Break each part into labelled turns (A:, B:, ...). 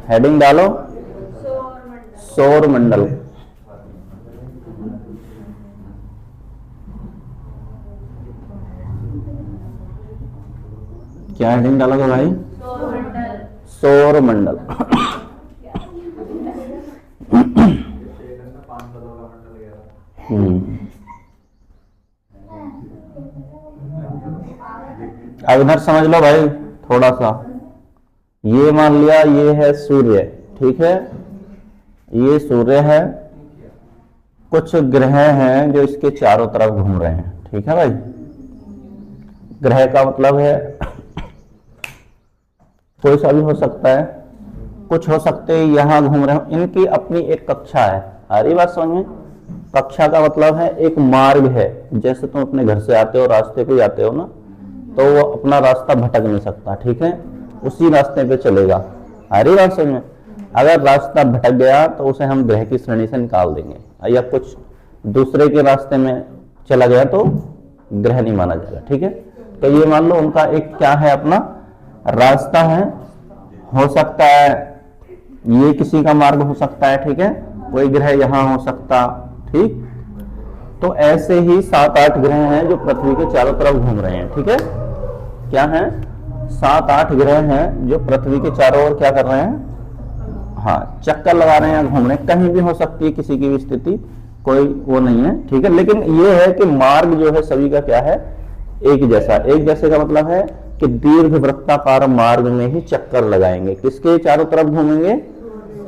A: Heading डालो सौर मंडल। क्या हेडिंग डालोगे भाई? सौर मंडल। अब इधर समझ लो भाई थोड़ा सा। ये मान लिया ये है सूर्य, ठीक है, ये सूर्य है, कुछ ग्रह हैं जो इसके चारों तरफ घूम रहे हैं, ठीक है भाई। ग्रह का मतलब है कोई सा भी हो सकता है, कुछ हो सकते हैं यहां घूम रहे हो, इनकी अपनी एक कक्षा है। आ रही बात समझ में? कक्षा का मतलब है एक मार्ग है, जैसे तुम अपने घर से आते हो रास्ते पे जाते हो ना, तो वो अपना रास्ता भटक नहीं सकता, ठीक है, उसी रास्ते पे चलेगा। आ रही बात समझ में? अगर रास्ता भटक गया तो उसे हम ग्रह की श्रेणी से निकाल देंगे, या कुछ दूसरे के रास्ते में चला गया तो ग्रह नहीं माना जाएगा, ठीक है। तो ये मान लो उनका एक क्या है, अपना रास्ता है, हो सकता है ये किसी का मार्ग हो सकता है, ठीक है, कोई ग्रह यहां हो सकता, ठीक। तो ऐसे ही 7-8 ग्रह हैं जो पृथ्वी के चारों तरफ घूम रहे हैं, ठीक है। क्या है? 7-8 ग्रह हैं जो पृथ्वी के चारों ओर क्या कर रहे हैं, हाँ, चक्कर लगा रहे हैं, घूम रहे हैं। कहीं भी हो सकती है किसी की भी स्थिति, कोई वो नहीं है, ठीक है। लेकिन ये है कि मार्ग जो है सभी का क्या है, एक जैसा। एक जैसे का मतलब है कि दीर्घ वृत्ताकार मार्ग में ही चक्कर लगाएंगे। किसके चारों तरफ घूमेंगे?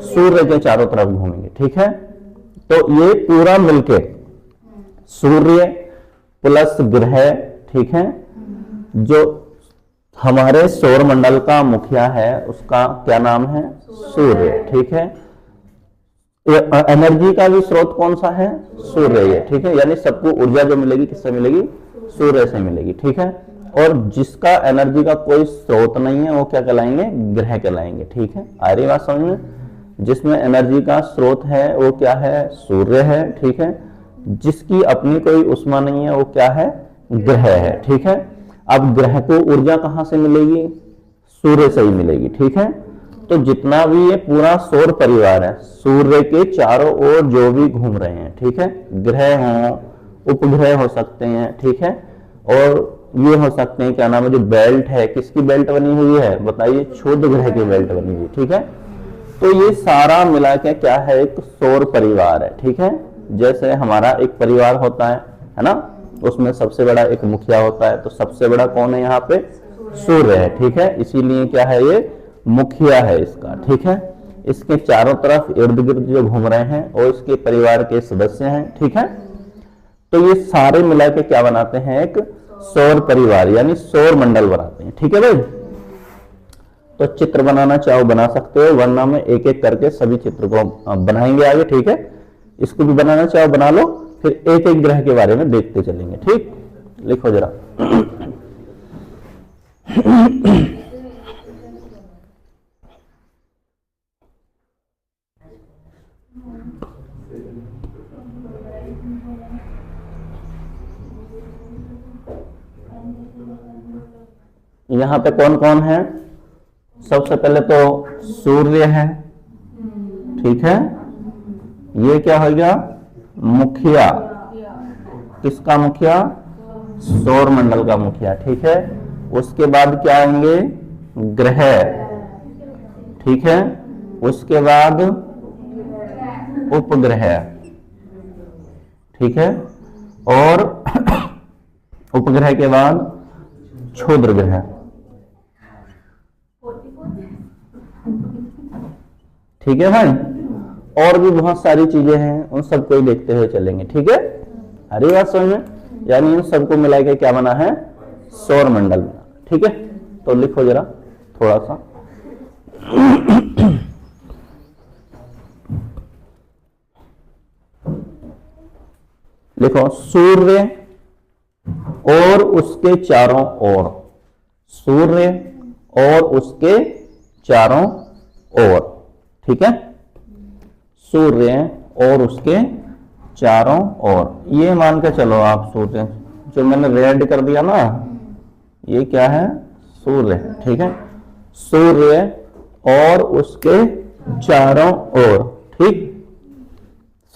A: सूर्य के चारों तरफ घूमेंगे, ठीक है। तो ये पूरा मिलके सूर्य प्लस ग्रह, ठीक है, जो हमारे सौर मंडल का मुखिया है उसका क्या नाम है? सूर्य, ठीक है। एनर्जी का भी स्रोत कौन सा है? सूर्य है, ठीक है। यानी सबको ऊर्जा जो मिलेगी किससे मिलेगी? सूर्य से मिलेगी, ठीक है। और जिसका एनर्जी का कोई स्रोत नहीं है वो क्या कहलाएंगे? ग्रह कहलाएंगे, ठीक है। आ रही बात समझ में? जिसमें एनर्जी का स्रोत है वो क्या है? सूर्य है, ठीक है। जिसकी अपनी कोई ऊष्मा नहीं है वो क्या है? ग्रह है, ठीक है। अब ग्रह को ऊर्जा कहां से मिलेगी? सूर्य से ही मिलेगी, ठीक है। तो जितना भी ये पूरा सौर परिवार है, सूर्य के चारों ओर जो भी घूम रहे हैं, ठीक है, ग्रह हो, उपग्रह हो सकते हैं, ठीक है, और ये हो सकते हैं क्या नाम है, जो बेल्ट है, किसकी बेल्ट बनी हुई है बताइए? क्षुद्र ग्रह की बेल्ट बनी हुई, ठीक है। तो ये सारा मिला के क्या है? एक सौर परिवार है, ठीक है। जैसे हमारा एक परिवार होता है ना, उसमें सबसे बड़ा एक मुखिया होता है, तो सबसे बड़ा कौन है यहाँ पे? सूर्य है, ठीक है। इसीलिए क्या है, ये मुखिया है इसका, ठीक है। इसके चारों तरफ इर्द गिर्द जो घूम रहे हैं और इसके परिवार के सदस्य हैं, ठीक है। तो ये सारे मिला के क्या बनाते हैं? एक सौर परिवार यानी सौर मंडल बनाते हैं, ठीक है भाई। तो चित्र बनाना चाहो बना सकते हो, वरना में एक एक करके सभी चित्र को बनाएंगे आगे, ठीक है। इसको भी बनाना चाहो बना लो, फिर एक एक ग्रह के बारे में देखते चलेंगे, ठीक। लिखो जरा। यहां पे कौन कौन है? सबसे पहले तो सूर्य है, ठीक है। ये क्या हो गया? मुखिया। किसका मुखिया? सौर मंडल का मुखिया, ठीक है। उसके बाद क्या आएंगे? ग्रह, ठीक है। उसके बाद उपग्रह, ठीक है। और उपग्रह के बाद क्षुद्र ग्रह, ठीक है भाई। और भी बहुत सारी चीजें हैं, उन सबको ही देखते हुए चलेंगे, ठीक है। हरी बात समझ में? यानी इन सबको मिला के क्या बना है? सौर मंडल बना, ठीक है। तो लिखो जरा थोड़ा सा। लिखो सूर्य और उसके चारों ओर, सूर्य और उसके चारों ओर, ठीक है। सूर्य और उसके चारों ओर, ये मान के चलो आप सूर्य, जो मैंने रेड कर दिया ना, ये क्या है? सूर्य, ठीक है। सूर्य और उसके चारों ओर, ठीक,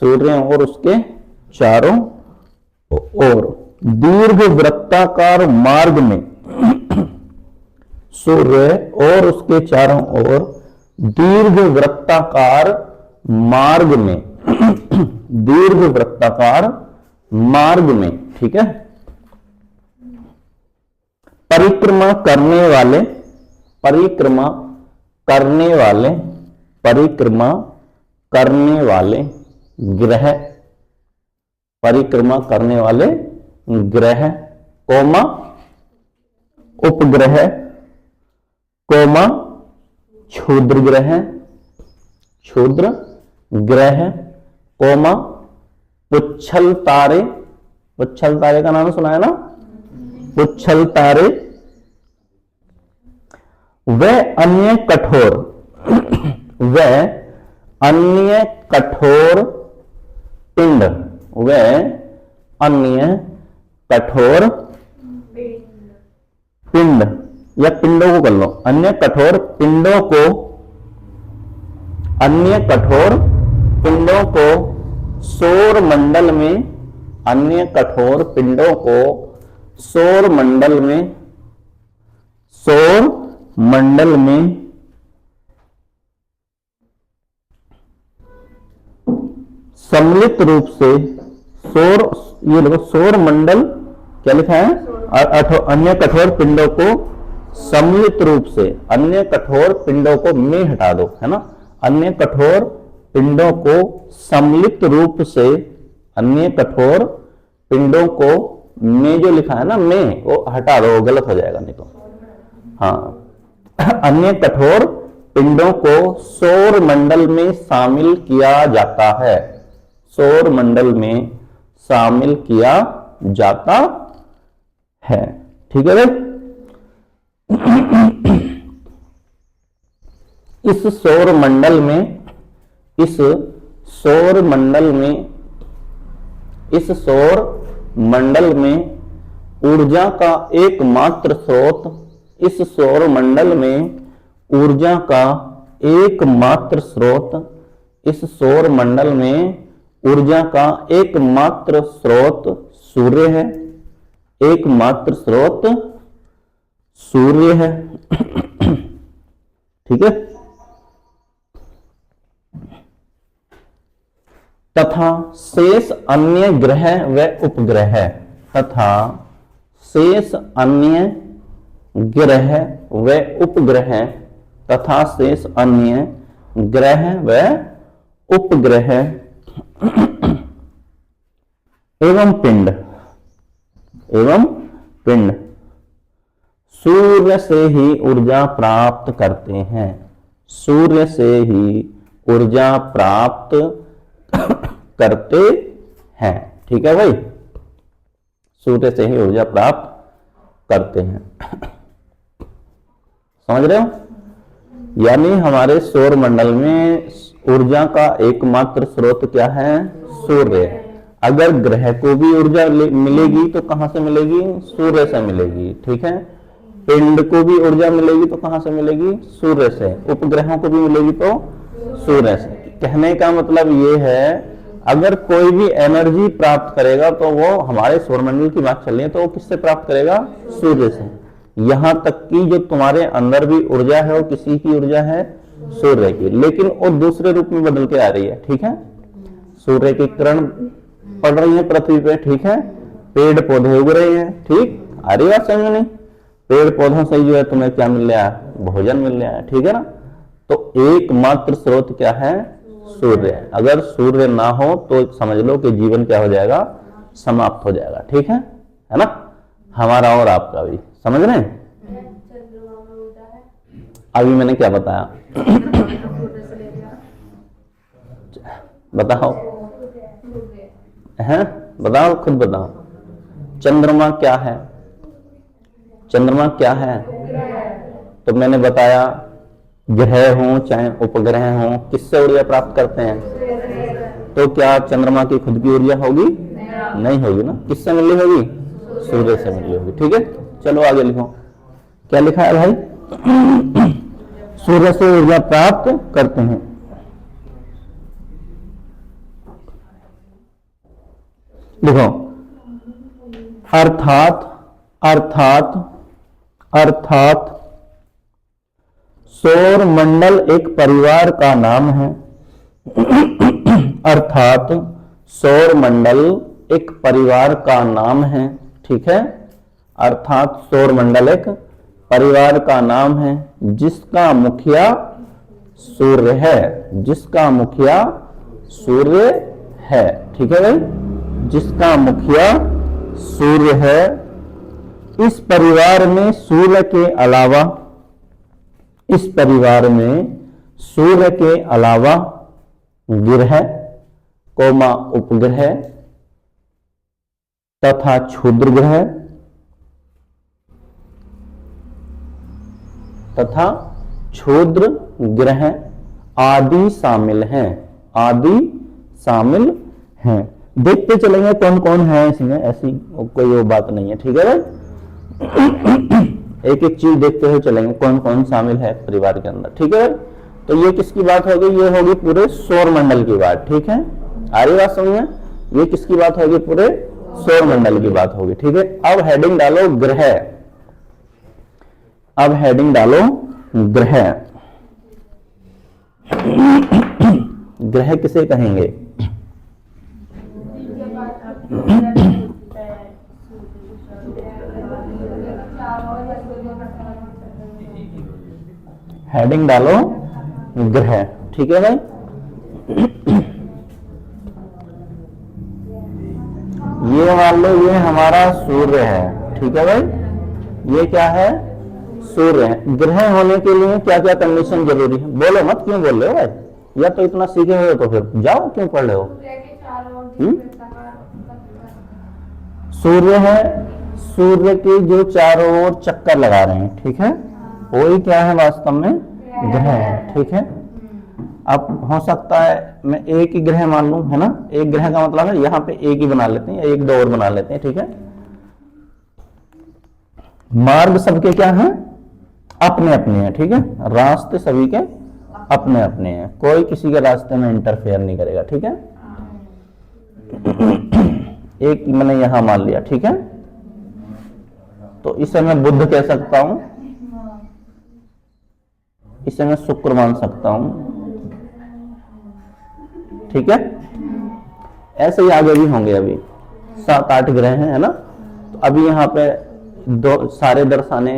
A: सूर्य और उसके चारों ओर दीर्घ वृत्ताकार मार्ग में, सूर्य और उसके चारों ओर दीर्घ वृत्ताकार मार्ग में, दीर्घ वृत्ताकार मार्ग में, ठीक है, परिक्रमा करने वाले, परिक्रमा करने वाले, परिक्रमा करने वाले ग्रह, परिक्रमा करने वाले ग्रह, कोमा उपग्रह, कोमा क्षुद्र ग्रह, क्षुद्र ग्रह, कोमा पुच्छल तारे, पुच्छल तारे का नाम सुना है ना, पुच्छल तारे, वह अन्य कठोर, वह अन्य कठोर पिंड, वह अन्य कठोर पिंड या पिंडों को कर लो, अन्य कठोर पिंडों को, अन्य कठोर पिंडों को सौर मंडल में, अन्य कठोर पिंडों को सौर मंडल में, सौर मंडल में सम्मिलित रूप से, सौर, ये देखो सौर मंडल क्या लिखा है, अन्य कठोर पिंडों को सम्मिलित रूप से, अन्य कठोर पिंडों को में हटा दो, है ना, अन्य कठोर पिंडों को सम्मिलित रूप से, अन्य कठोर पिंडों को में जो लिखा है ना में, वो हटा दो, गलत हो जाएगा नहीं तो, हाँ, अन्य कठोर पिंडों को सौर मंडल में शामिल किया जाता है, सौर मंडल में शामिल किया जाता है, ठीक है भाई। इस सौर मंडल में, इस सौर मंडल में, इस सौर मंडल में ऊर्जा का एकमात्र स्रोत, इस सौर मंडल में ऊर्जा का एकमात्र स्रोत, इस सौर मंडल में ऊर्जा का एकमात्र स्रोत सूर्य है, एकमात्र स्रोत सूर्य है, ठीक है, तथा शेष अन्य ग्रह व उपग्रह, तथा शेष अन्य ग्रह व उपग्रह, तथा शेष अन्य ग्रह व उपग्रह एवं पिंड, एवं पिंड सूर्य से ही ऊर्जा प्राप्त करते हैं, सूर्य से ही ऊर्जा प्राप्त करते हैं, ठीक है भाई, सूर्य से ही ऊर्जा प्राप्त करते हैं, समझ रहे हो, यानी हमारे सौर मंडल में ऊर्जा का एकमात्र स्रोत क्या है, सूर्य। अगर ग्रह को भी ऊर्जा मिलेगी तो कहां से मिलेगी, सूर्य से मिलेगी, ठीक है, पिंड को भी ऊर्जा मिलेगी तो कहां से मिलेगी, सूर्य से, उपग्रहों को भी मिलेगी तो सूर्य से। कहने का मतलब ये है, अगर कोई भी एनर्जी प्राप्त करेगा तो वो हमारे सौरमंडल की बात चल रही है तो वो किससे प्राप्त करेगा, सूर्य से। यहां तक कि जो तुम्हारे अंदर भी ऊर्जा है वो किसी की ऊर्जा है, सूर्य की, लेकिन वो दूसरे रूप में बदल के आ रही है, ठीक है, सूर्य की किरण पड़ रही है पृथ्वी पे, ठीक है, पेड़ पौधे उग रहे हैं, ठीक, आ रही बात समझ नहीं, पेड़ पौधों से जो है तुम्हें क्या मिल रहा है, भोजन मिल रहा है, ठीक है ना। तो एकमात्र स्रोत क्या है, सूर्य। अगर सूर्य ना हो तो समझ लो कि जीवन क्या हो जाएगा, समाप्त हो जाएगा, ठीक है ना, हमारा और आपका भी, समझ रहे हैं। अभी मैंने क्या बताया बताओ, हैं बताओ, खुद बताओ, चंद्रमा क्या है, चंद्रमा क्या है, तो मैंने बताया ग्रह हो चाहे उपग्रह हो किससे ऊर्जा प्राप्त करते हैं, तो क्या चंद्रमा की खुद की ऊर्जा होगी, नहीं होगी ना, किससे मिली होगी, सूर्य से मिली होगी, ठीक है। चलो आगे लिखो, क्या लिखा है भाई, सूर्य से ऊर्जा प्राप्त करते हैं। देखो, अर्थात अर्थात अर्थात सौर मंडल एक परिवार का नाम है। अर्थात सौर मंडल एक परिवार का नाम है। ठीक है, अर्थात सौर मंडल एक परिवार का नाम है जिसका मुखिया सूर्य है, जिसका मुखिया सूर्य है। ठीक है भाई, जिसका मुखिया सूर्य है। इस परिवार में सूर्य के अलावा, इस परिवार में सूर्य के अलावा ग्रह कोमा उपग्रह तथा क्षुद्र ग्रह तथा क्षुद्र ग्रह आदि शामिल हैं, आदि शामिल हैं। देखते चलेंगे कौन कौन है इसमें, ऐसी कोई वो बात नहीं है। ठीक है भाई, एक एक चीज देखते हुए चलेंगे कौन कौन शामिल है परिवार के अंदर। ठीक है, तो ये किसकी बात होगी, ये होगी पूरे सौर मंडल की बात। ठीक है, आ रही बात समझ में, ये किसकी बात होगी, पूरे सौर मंडल की बात होगी। ठीक है, अब हेडिंग डालो ग्रह, अब हेडिंग डालो ग्रह। ग्रह किसे कहेंगे, हेडिंग डालो ग्रह। ठीक है भाई, ये मान लो ये हमारा सूर्य है। ठीक है भाई, ये क्या है, सूर्य है। ग्रह होने के लिए क्या क्या कंडीशन जरूरी है, बोलो मत, क्यों बोल रहे हो भाई, या तो इतना सीखे हुए तो फिर जाओ, क्यों पढ़ रहे हो। सूर्य है, सूर्य के जो चारों ओर चक्कर लगा रहे हैं। ठीक है, वही क्या है वास्तव में, ग्रह है। ठीक है, अब हो सकता है मैं एक ही ग्रह मान लूं, है ना, एक ग्रह का मतलब है यहाँ पे एक ही बना लेते हैं या एक दो और बना लेते हैं। ठीक है, मार्ग सबके क्या है, अपने अपने हैं। ठीक है, रास्ते सभी के अपने अपने हैं, कोई किसी के रास्ते में इंटरफेयर नहीं करेगा। ठीक है, एक मैंने यहां मान लिया। ठीक है, तो इसे मैं बुध कह सकता हूं, इसे मैं शुक्र मान सकता हूं। ठीक है, ऐसे ही आगे भी होंगे, अभी 7-8 ग्रह हैं, है ना। तो अभी यहाँ पे दो सारे दर्शाने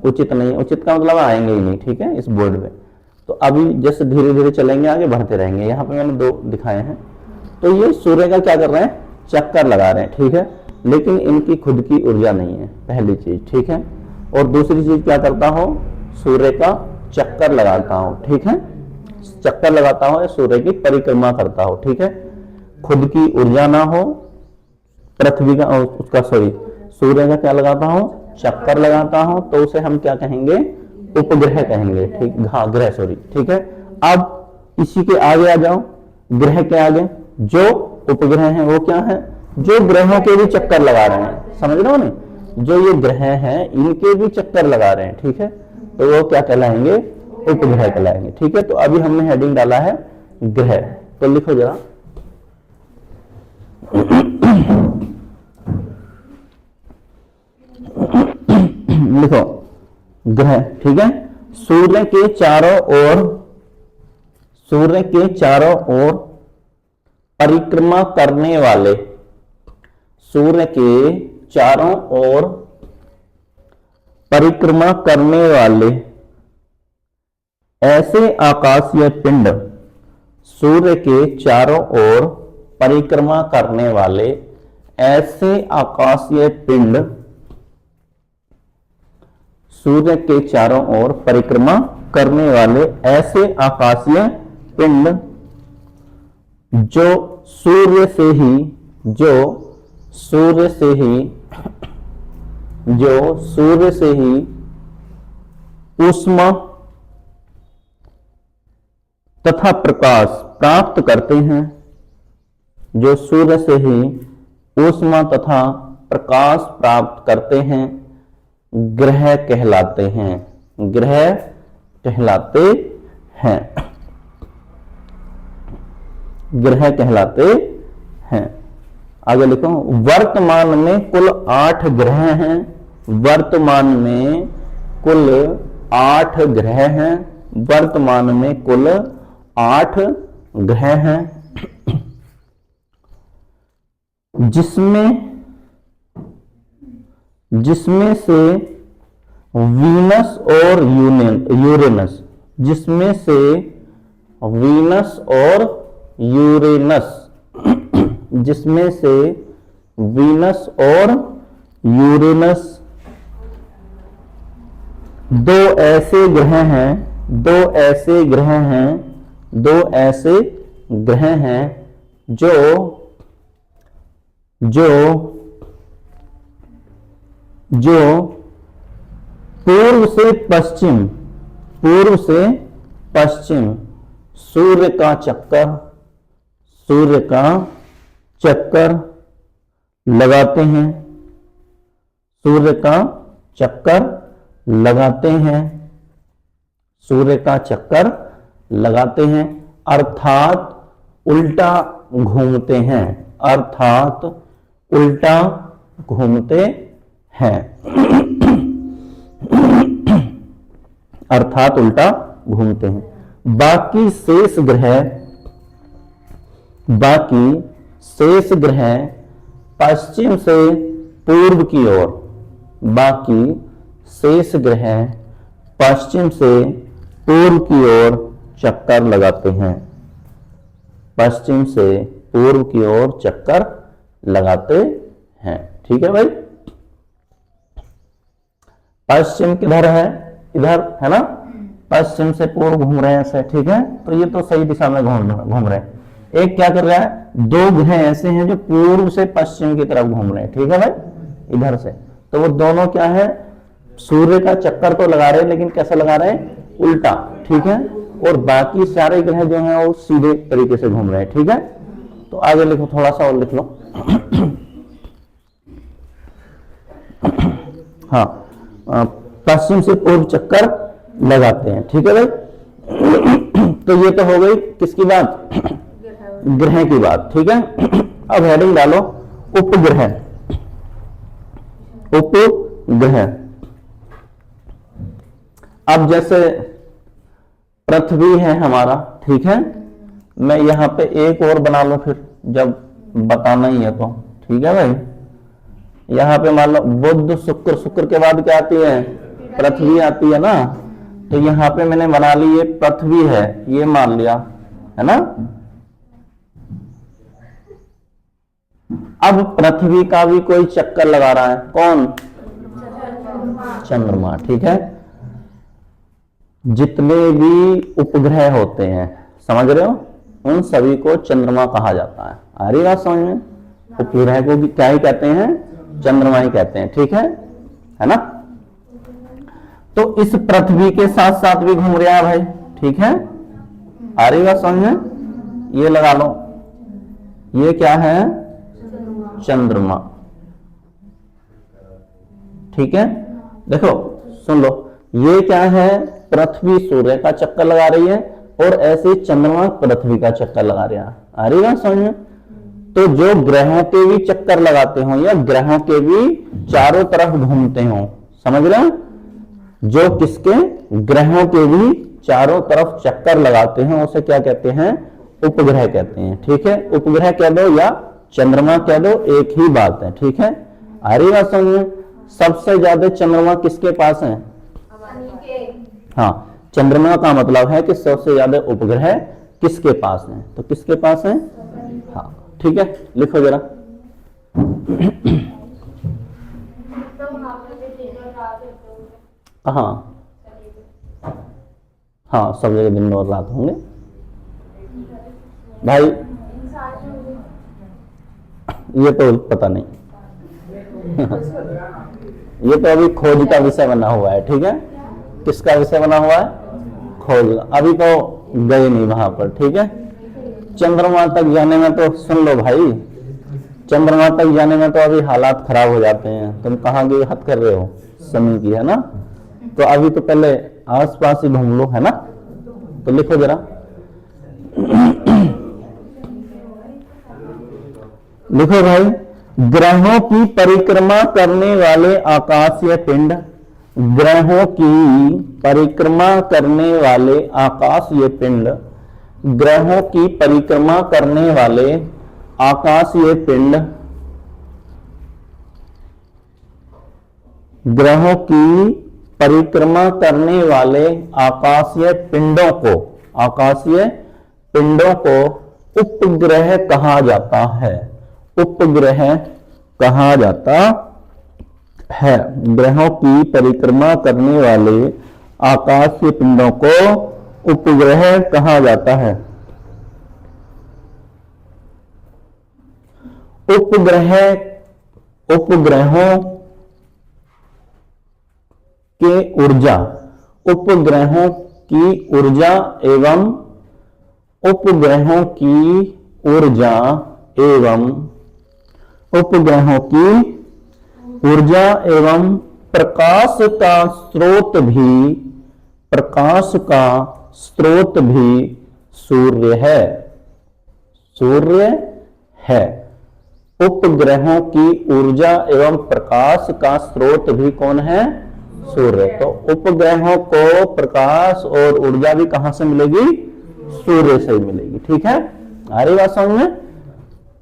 A: उचित नहीं, उचित का मतलब आएंगे ही नहीं। ठीक है, इस बोर्ड पे तो अभी जैसे धीरे धीरे चलेंगे आगे बढ़ते रहेंगे। यहाँ पे मैंने 2 दिखाए हैं। तो ये सूर्य का क्या कर रहे हैं, चक्कर लगा रहे हैं। ठीक है, लेकिन इनकी खुद की ऊर्जा नहीं है, पहली चीज। ठीक है, और दूसरी चीज क्या करता हो, सूर्य का चक्कर लगाता हो। ठीक है, चक्कर लगाता हो या सूर्य की परिक्रमा करता हो। ठीक है, खुद की ऊर्जा ना हो, पृथ्वी का उसका सॉरी सूर्य का क्या लगाता हो, चक्कर लगाता हो, तो उसे हम क्या कहेंगे, उपग्रह कहेंगे। ठीक, हाँ ग्रह सॉरी। ठीक है, अब इसी के आगे आ जाओ, ग्रह के आगे जो उपग्रह हैं वो क्या है, जो ग्रहों के भी चक्कर लगा रहे हैं। समझ रहे हो ना, जो ये ग्रह हैं इनके भी चक्कर लगा रहे हैं। ठीक है, तो वो क्या कहलाएंगे, उपग्रह कहलाएंगे। ठीक है, तो अभी हमने हेडिंग डाला है ग्रह, तो लिखो जरा लिखो ग्रह। ठीक है, सूर्य के चारों ओर, सूर्य के चारों ओर परिक्रमा करने वाले, सूर्य के चारों ओर परिक्रमा करने वाले ऐसे आकाशीय पिंड, सूर्य के चारों ओर परिक्रमा करने वाले ऐसे आकाशीय पिंड, सूर्य के चारों ओर परिक्रमा करने वाले ऐसे आकाशीय पिंड जो सूर्य से ही, जो सूर्य से ही, जो सूर्य से ही ऊष्मा तथा प्रकाश प्राप्त करते हैं, जो सूर्य से ही ऊष्मा तथा प्रकाश प्राप्त करते हैं, ग्रह कहलाते हैं, ग्रह कहलाते हैं, ग्रह कहलाते हैं। आगे लिखो, वर्तमान में कुल 8 ग्रह हैं। वर्तमान में कुल 8 ग्रह हैं। वर्तमान में कुल 8 ग्रह हैं, जिसमें से वीनस और यूरेनस, जिसमें से वीनस और यूरेनस, जिसमें से वीनस और यूरेनस दो ऐसे ग्रह हैं, दो ऐसे ग्रह हैं, दो ऐसे ग्रह हैं जो जो जो पूर्व से पश्चिम, पूर्व से पश्चिम सूर्य का चक्कर, सूर्य का चक्कर लगाते हैं, सूर्य का चक्कर लगाते हैं, सूर्य का चक्कर लगाते हैं, अर्थात उल्टा घूमते हैं, अर्थात उल्टा घूमते हैं, अर्थात उल्टा घूमते हैं। बाकी शेष ग्रह पश्चिम से पूर्व की ओर, बाकी शेष ग्रह पश्चिम से पूर्व की ओर चक्कर लगाते हैं, पश्चिम से पूर्व की ओर चक्कर लगाते हैं। ठीक है भाई, पश्चिम किधर है, इधर है ना, पश्चिम से पूर्व घूम रहे हैं ऐसे। ठीक है, तो ये तो सही दिशा में घूम रहे हैं। एक क्या कर रहा है, दो ग्रह ऐसे हैं जो पूर्व से पश्चिम की तरफ घूम रहे हैं। ठीक है भाई, इधर से, तो वो दोनों क्या है, सूर्य का चक्कर तो लगा रहे हैं, लेकिन कैसा लगा रहे हैं, उल्टा। ठीक है, और बाकी सारे ग्रह जो हैं वो सीधे तरीके से घूम रहे हैं। ठीक है, तो आगे लिखो, थोड़ा सा और लिख लो। हाँ, पश्चिम से पूर्व चक्कर लगाते हैं। ठीक है भाई, तो ये तो हो गई किसकी बात, ग्रह की बात। ठीक है, अब हेडिंग डालो उपग्रह, उपग्रह। अब जैसे पृथ्वी है हमारा, ठीक है, मैं यहां पे एक और बना लो फिर, जब बताना ही है तो। ठीक है भाई, यहां पे मान लो बुध शुक्र, शुक्र के बाद क्या आती है, पृथ्वी आती है ना, तो यहां पे मैंने बना ली ये पृथ्वी है, ये मान लिया है ना। अब पृथ्वी का भी कोई चक्कर लगा रहा है, कौन, चंद्रमा। ठीक है, जितने भी उपग्रह होते हैं, समझ रहे हो, उन सभी को चंद्रमा कहा जाता है। आ रही बात समझ में, उपग्रह को भी क्या ही कहते हैं, चंद्रमा ही कहते हैं। ठीक है ना। तो इस पृथ्वी के साथ साथ भी घूम रहा है भाई। ठीक है, आ रही बात समझ में, ये लगा लो, ये क्या है, चंद्रमा। ठीक है, देखो सुन लो, ये क्या है, पृथ्वी सूर्य का चक्कर लगा रही है, और ऐसे चंद्रमा पृथ्वी का चक्कर लगा रहा है। आ रही बात समझ में। तो जो ग्रहों के भी चक्कर लगाते हो, या ग्रहों के भी चारों तरफ घूमते हो, समझ रहे हो, जो किसके, ग्रहों के भी चारों तरफ चक्कर लगाते हैं, उसे क्या कहते हैं, उपग्रह कहते हैं। ठीक है, उपग्रह कह दो या चंद्रमा कह दो, एक ही बात है। ठीक है, आ रही बात समझ में। सबसे ज्यादा चंद्रमा किसके पास है, हाँ, चंद्रमा का मतलब है कि सबसे ज्यादा उपग्रह किसके पास है, तो किसके पास है, हाँ। ठीक है, लिखो जरा। हाँ हाँ, सब जगह दिन और रात होंगे भाई, ये तो पता नहीं। ये तो अभी खोज का विषय बना हुआ है। ठीक है, किसका विषय बना हुआ है, खोज। अभी तो गए नहीं वहां पर। ठीक है, चंद्रमा तक जाने में तो सुन लो भाई, चंद्रमा तक जाने में तो अभी हालात खराब हो जाते हैं। तुम कहाँ की हद कर रहे हो, समय की, है ना। तो अभी तो पहले आसपास ही घूम लो, है ना। तो लिखो जरा। लिखो भाई, ग्रहों की परिक्रमा करने वाले आकाशीय पिंड, ग्रहों की परिक्रमा करने वाले आकाशीय पिंड, ग्रहों की परिक्रमा करने वाले आकाशीय पिंड, ग्रहों की परिक्रमा करने वाले आकाशीय पिंडों को उपग्रह कहा जाता है। उपग्रह कहा जाता है। ग्रहों की परिक्रमा करने वाले आकाशीय पिंडों को उपग्रह कहा जाता है। उपग्रहों के ऊर्जा, उपग्रहों की ऊर्जा एवं उपग्रहों की ऊर्जा एवं उपग्रहों की ऊर्जा एवं प्रकाश का स्रोत भी सूर्य है। सूर्य है। उपग्रहों की ऊर्जा एवं प्रकाश का स्रोत भी कौन है? सूर्य। तो उपग्रहों को प्रकाश और ऊर्जा भी कहां से मिलेगी? सूर्य से ही मिलेगी। ठीक है, आ रही बात समझ में?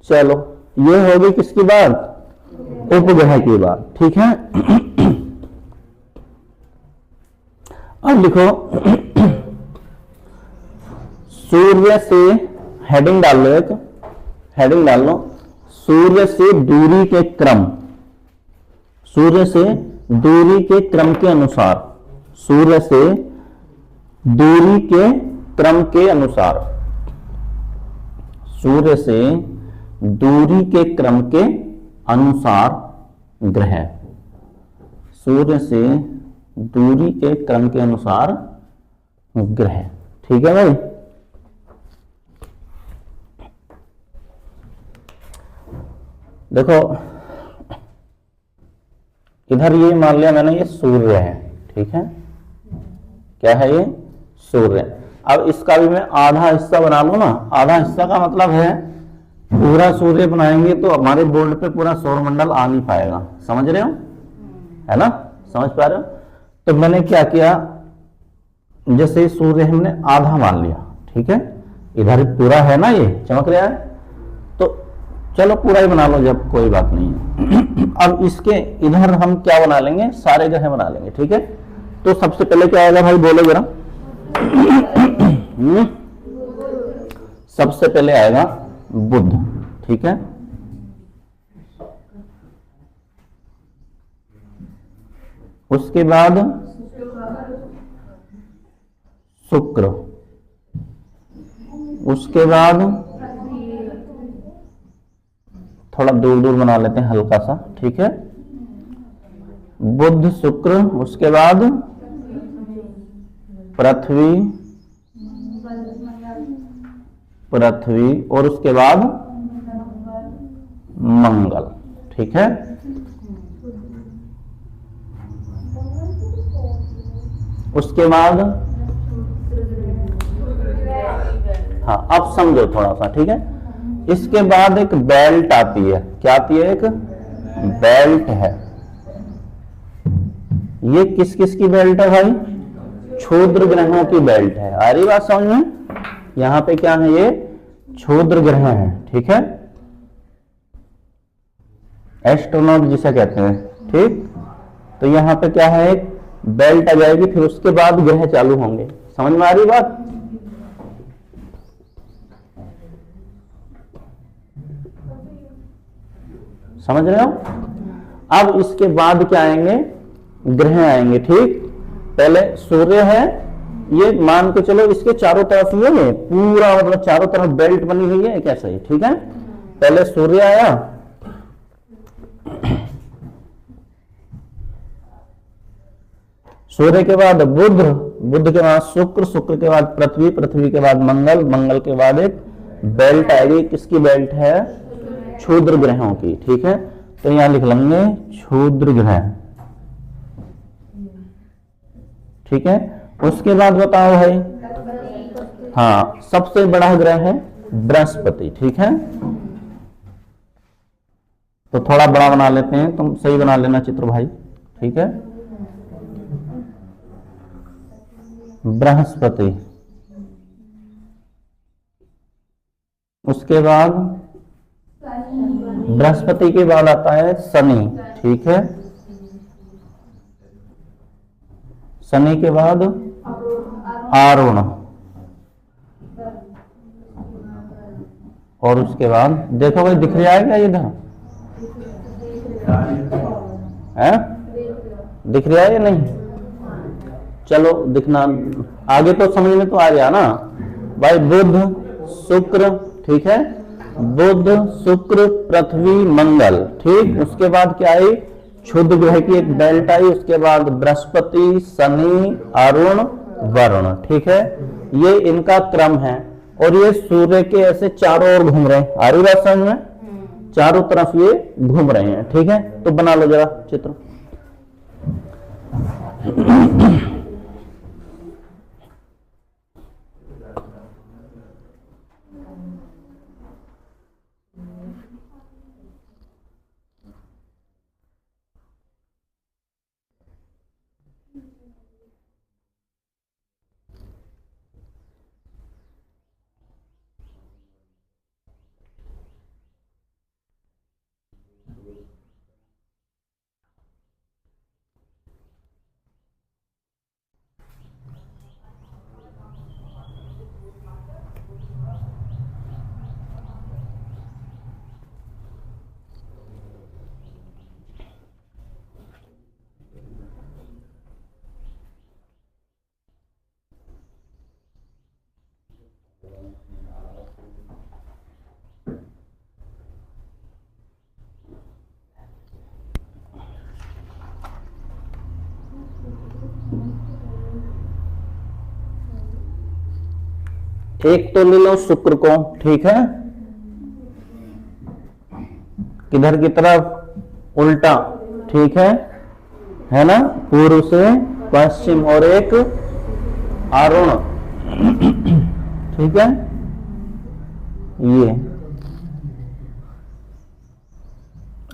A: चलो, ये होगी किसकी बात? उपग्रह की बात। ठीक है, अब लिखो, सूर्य से हेडिंग डाल लो, एक हेडिंग डाल लो, सूर्य से दूरी के क्रम, सूर्य से दूरी के क्रम के अनुसार, सूर्य से दूरी के क्रम के अनुसार, सूर्य से दूरी के क्रम के अनुसार ग्रह, सूर्य से दूरी के क्रम के अनुसार ग्रह। ठीक है भाई, देखो इधर ये मान लिया मैंने, ये सूर्य है। ठीक है, क्या है ये? सूर्य। अब इसका भी मैं आधा हिस्सा बना लूं ना। आधा हिस्सा का मतलब है पूरा सूर्य बनाएंगे तो हमारे बोर्ड पे पूरा सौरमंडल आ नहीं पाएगा। समझ रहे हो? है ना, समझ पा रहे हो? तो मैंने क्या किया, जैसे सूर्य हमने आधा मान लिया। ठीक है, इधर पूरा है ना, ये चमक रहा है, तो चलो पूरा ही बना लो, जब कोई बात नहीं है। अब इसके इधर हम क्या बना लेंगे? सारे ग्रह बना लेंगे। ठीक है, तो सबसे पहले क्या आएगा भाई, बोलो जरा। सबसे पहले आएगा बुध। ठीक है, उसके बाद शुक्र, उसके बाद थोड़ा दूर दूर बना लेते हैं हल्का सा। ठीक है, बुध शुक्र, उसके बाद पृथ्वी, पृथ्वी, और उसके बाद मंगल। ठीक है, उसके बाद, हाँ अब समझो थोड़ा सा। ठीक है, इसके बाद एक बेल्ट आती है। क्या आती है? एक बेल्ट है। ये किस किस की बेल्ट है भाई? क्षुद्र ग्रहों की बेल्ट है। आ रही बात समझ में? यहां पे क्या है? ये क्षुद्र ग्रह है। ठीक है, एस्ट्रोनॉट जिसे कहते हैं। ठीक, तो यहां पे क्या है? एक बेल्ट आ जाएगी, फिर उसके बाद ग्रह चालू होंगे। समझ में आ रही बात? समझ रहे हो? अब इसके बाद क्या आएंगे? ग्रह आएंगे। ठीक, पहले सूर्य है, ये मान के चलो इसके चारों तरफ ही है, पूरा मतलब चारों तरफ बेल्ट बनी हुई है, कैसा ही। ठीक है, पहले सूर्य आया, सूर्य के बाद बुध, बुध के बाद शुक्र, शुक्र के बाद पृथ्वी, पृथ्वी के बाद मंगल, मंगल के बाद एक बेल्ट आएगी। किसकी बेल्ट है? क्षुद्र ग्रहों की। ठीक है, तो यहां लिख लेंगे क्षुद्र ग्रह। ठीक है, उसके बाद बताओ भाई, हाँ सबसे बड़ा ग्रह है बृहस्पति। ठीक है, तो थोड़ा बड़ा बना लेते हैं, तुम सही बना लेना चित्र भाई, ठीक है। बृहस्पति, उसके बाद बृहस्पति के बाद आता है शनि, ठीक है। शनि के बाद अरुण, और उसके बाद देखो भाई दिख रहा है क्या इधर है, दिख रहा है या नहीं? चलो दिखना, आगे तो समझ में तो आ गया ना भाई। बुध शुक्र, ठीक है, बुध शुक्र पृथ्वी मंगल, ठीक। उसके बाद क्या आई, क्षुद्र ग्रह की एक बेल्ट आई, उसके बाद बृहस्पति शनि अरुण वरुण, ठीक है। ये इनका क्रम है, और ये सूर्य के ऐसे चारों ओर घूम रहे हैं। आ रही बात समझ में? चारों तरफ ये घूम रहे हैं, ठीक है। तो बना लो जरा चित्र। एक तो ले लो शुक्र को, ठीक है, किधर की तरफ, उल्टा, ठीक है ना, पूर्व से पश्चिम, और एक अरुण, ठीक है। ये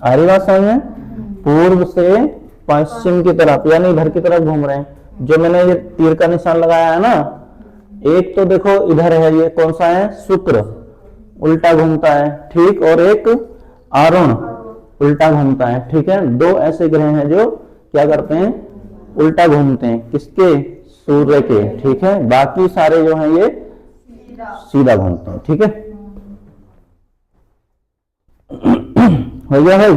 A: आ रही बात समझ में? पूर्व से पश्चिम की तरफ, यानी इधर की तरफ घूम रहे हैं। जो मैंने ये तीर का निशान लगाया है ना, एक तो देखो इधर है, ये कौन सा है, शुक्र, उल्टा घूमता है, ठीक, और एक अरुण उल्टा घूमता है, ठीक है। दो ऐसे ग्रह हैं जो क्या करते हैं, उल्टा घूमते हैं, किसके, सूर्य के, ठीक है। बाकी सारे जो हैं ये सीधा घूमते हैं, ठीक है। हो गया भाई?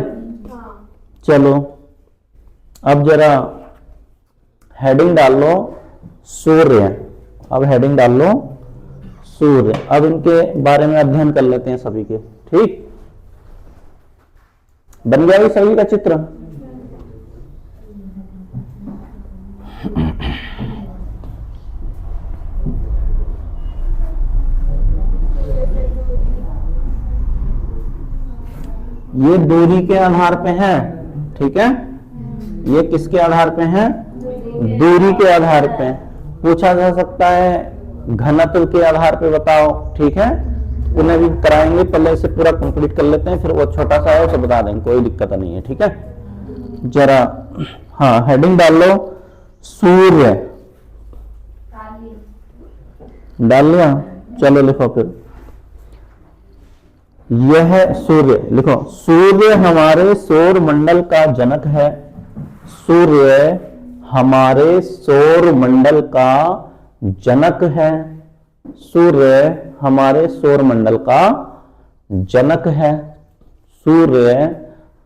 A: चलो अब जरा हेडिंग डाल लो सूर्य। अब हेडिंग डाल लो सूर्य। अब इनके बारे में अध्ययन कर लेते हैं सभी के, ठीक। बन गया भी सभी का चित्र? ये दूरी के आधार पे है, ठीक है। ये किसके आधार पे है, दूरी के आधार पे। पूछा जा सकता है घनत्व के आधार पे बताओ, ठीक है। उन्हें भी कराएंगे, पहले इसे पूरा कंप्लीट कर लेते हैं, फिर वो छोटा सा है उसे बता देंगे, कोई दिक्कत नहीं है, ठीक है। जरा हाँ हेडिंग डाल लो सूर्य। डाल लिया? चलो लिखो फिर, यह सूर्य लिखो। सूर्य हमारे सौर मंडल का जनक है। सूर्य हमारे सौर मंडल का जनक है। सूर्य हमारे सौर मंडल का जनक है। सूर्य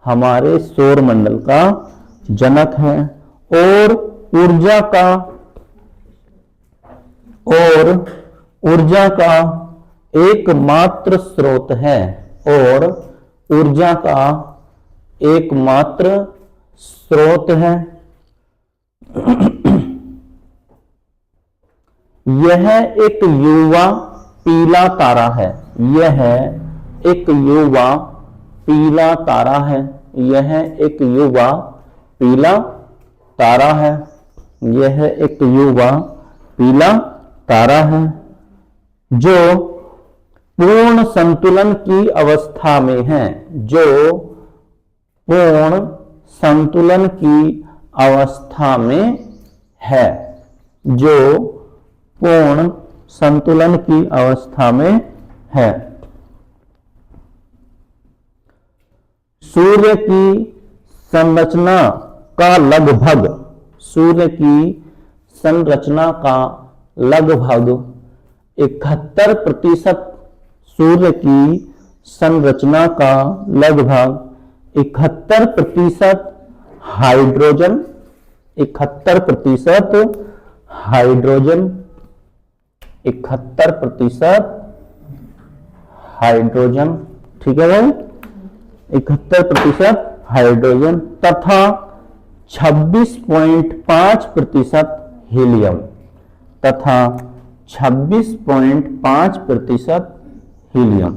A: हमारे सौर मंडल का जनक है और ऊर्जा का एकमात्र स्रोत है। और ऊर्जा का एकमात्र स्रोत है। यह एक युवा पीला तारा है। यह एक युवा पीला तारा है। यह एक युवा पीला तारा है। यह एक युवा पीला तारा है जो पूर्ण संतुलन की अवस्था में है। जो पूर्ण संतुलन की अवस्था में है, जो पूर्ण संतुलन की अवस्था में है। सूर्य की संरचना का लगभग, सूर्य की संरचना का लगभग 71%, सूर्य की संरचना का लगभग 71% हाइड्रोजन, 71% हाइड्रोजन, 71% हाइड्रोजन, ठीक है भाई, 71% हाइड्रोजन तथा 26.5% हीलियम, तथा 26.5% हीलियम।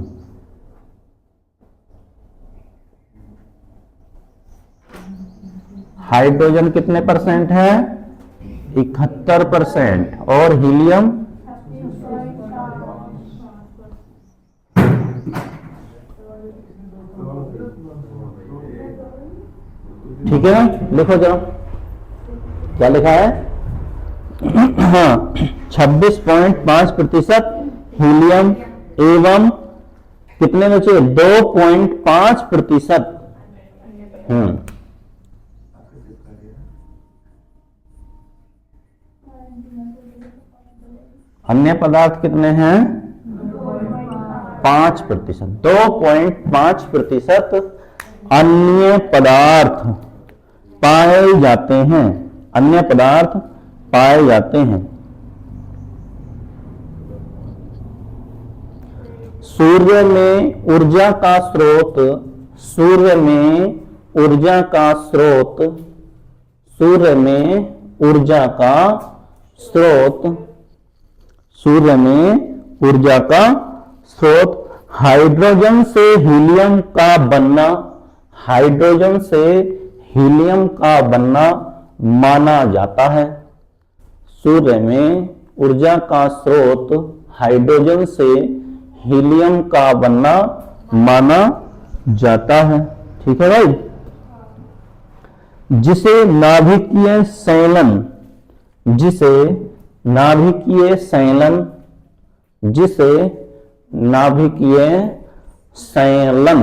A: हाइड्रोजन कितने परसेंट है? 71%। और हीलियम ठीक है ना, लिखो जरा क्या लिखा है। हाँ, 26.5% हीलियम एवं कितने बचे? 2.5%। अन्य पदार्थ कितने हैं? 5%। 2.5% अन्य पदार्थ पाए जाते हैं, अन्य पदार्थ पाए जाते हैं। सूर्य में ऊर्जा का स्रोत, सूर्य में ऊर्जा का स्रोत, सूर्य में ऊर्जा का स्रोत, सूर्य में ऊर्जा का स्रोत हाइड्रोजन से हीलियम का बनना, हाइड्रोजन से हीलियम का बनना माना जाता है। सूर्य में ऊर्जा का स्रोत हाइड्रोजन से हीलियम का बनना माना जाता है, ठीक है भाई। जिसे नाभिकीय संलयन, जिसे नाभिकीय संलयन, जिसे नाभिकीय संलयन,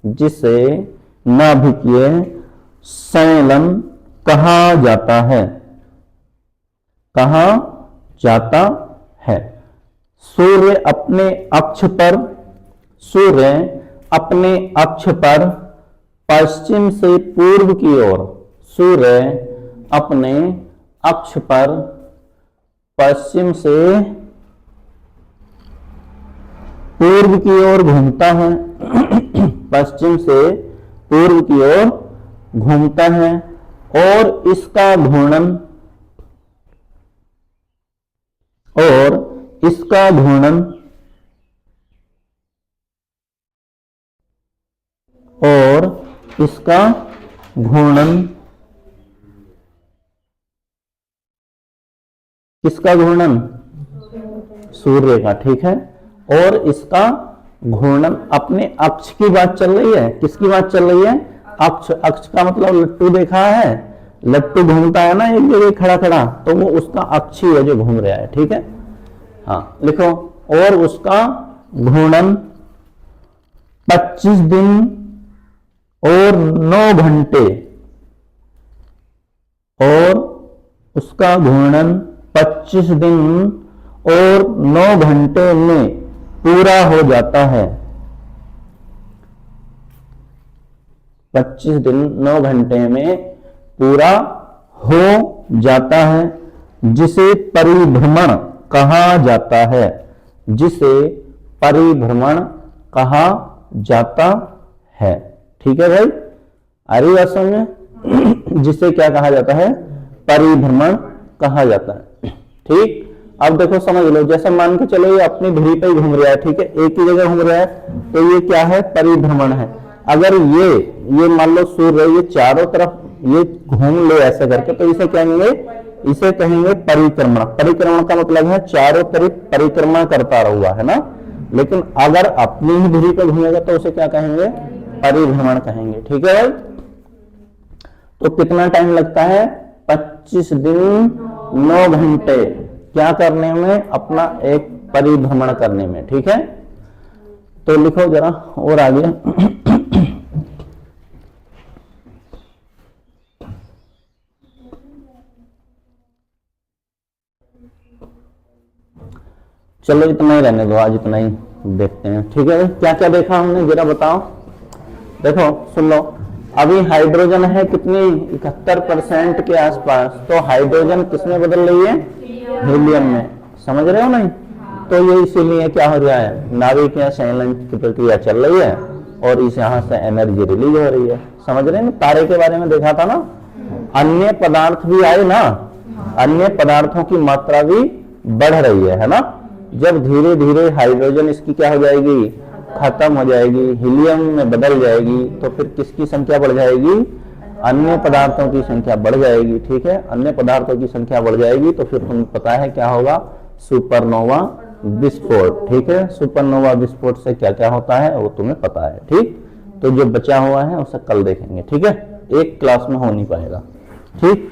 A: जिसे नाभिकीय संलयन कहा जाता है, कहा जाता है। सूर्य अपने अक्ष पर, सूर्य अपने अक्ष पर पश्चिम से पूर्व की ओर, सूर्य अपने अक्ष पर पश्चिम से पूर्व की ओर घूमता है, पश्चिम से पूर्व की ओर घूमता है और इसका घूर्णन, और इसका घूर्णन, और इसका घूर्णन, किसका घूर्णन? सूर्य का, ठीक है। और इसका घूर्णन अपने अक्ष की बात चल रही है, किसकी बात चल रही है? अक्ष, अक्ष का मतलब लट्टू देखा है, लट्टू घूमता है ना एक जगह खड़ा खड़ा, तो वो उसका अक्ष ही है जो घूम रहा है, ठीक है। हाँ लिखो, और उसका घूर्णन 25 दिन और 9 घंटे, और उसका घूर्णन 25 दिन और 9 घंटे में पूरा हो जाता है। 25 दिन 9 घंटे में पूरा हो जाता है, जिसे परिभ्रमण कहा जाता है, जिसे परिभ्रमण कहा जाता है, ठीक है भाई। आ रही बात समझ में? जिसे क्या कहा जाता है? परिभ्रमण कहा जाता है, ठीक। अब देखो समझ लो, जैसे मान के चलो ये अपनी धुरी पे ही घूम रहा है, ठीक है, एक ही जगह घूम रहा है, तो ये क्या है? परिभ्रमण है। अगर ये मान लो सूर्य ये चारों तरफ ये घूम ले ऐसे करके, तो इसे कहेंगे, इसे कहेंगे परिक्रमण। परिक्रमण का मतलब है चारों तरफ परिक्रमा करता रहुआ, है ना। लेकिन अगर अपनी ही धुरी पे घूमेगा तो उसे क्या कहेंगे? परिभ्रमण कहेंगे। ठीक है भाई, तो कितना टाइम लगता है? 25 दिन 9 घंटे क्या करने में? अपना एक परिभ्रमण करने में। ठीक है, तो लिखो जरा और आगे। चलो इतना ही रहने दो, आज इतना ही देखते हैं। ठीक है, क्या क्या देखा हमने जरा बताओ। देखो सुन लो, अभी हाइड्रोजन है कितनी? 71% के आसपास। तो हाइड्रोजन किसमें बदल रही है? हीलियम में। समझ रहे हो नहीं? तो ये इसीलिए क्या हो रहा है, नाभिक या संलयन की प्रक्रिया चल रही है और इस यहाँ से एनर्जी रिलीज हो रही है। समझ रहे हैं? तारे के बारे में देखा था ना, अन्य पदार्थ भी आए ना, अन्य पदार्थों की मात्रा भी बढ़ रही है ना। जब धीरे धीरे हाइड्रोजन इसकी क्या हो जाएगी? खत्म हो जाएगी, हीलियम में बदल जाएगी, तो फिर किसकी संख्या बढ़ जाएगी? अन्य पदार्थों की संख्या बढ़ जाएगी। ठीक है, अन्य पदार्थों की संख्या बढ़ जाएगी तो फिर तुम्हें पता है क्या होगा? सुपरनोवा विस्फोट। ठीक है, सुपरनोवा विस्फोट से क्या क्या होता है वो तुम्हें पता है। ठीक, तो जो बचा हुआ है उसे कल देखेंगे। ठीक है, एक क्लास में हो नहीं पाएगा। ठीक।